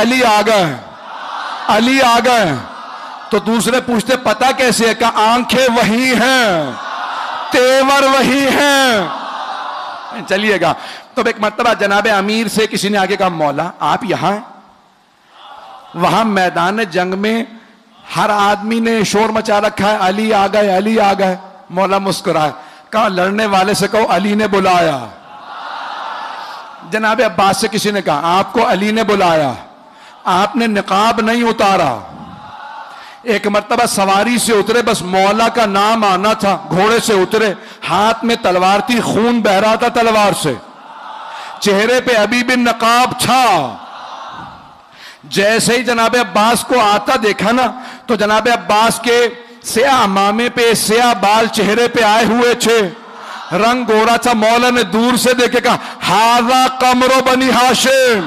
अली आ गए, अली आ गए। तो दूसरे पूछते पता कैसे है? कि आंखें वही हैं, तेवर वही हैं। चलिएगा। तो एक मर्तबा जनाबे अमीर से किसी ने आगे कहा मौला आप यहां हैं? वहां मैदान जंग में हर आदमी ने शोर मचा रखा है, अली आ गए, अली आ गए। मौला मुस्कुराए, कहा लड़ने वाले से कहो अली ने बुलाया। जनाबे अब्बास से किसी ने कहा आपको अली ने बुलाया, आपने निकाब नहीं उतारा। एक मर्तबा सवारी से उतरे, बस मौला का नाम आना था, घोड़े से उतरे, हाथ में तलवार थी, खून बह रहा था तलवार से, चेहरे पे अभी भी नकाब था। जैसे ही जनाबे अब्बास को आता देखा ना, तो जनाबे अब्बास के स्याह मामे पे स्याह बाल चेहरे पे आए हुए थे, रंग गोरा था। मौला ने दूर से देखे कहा हाजा कमरो बनी हाशिम,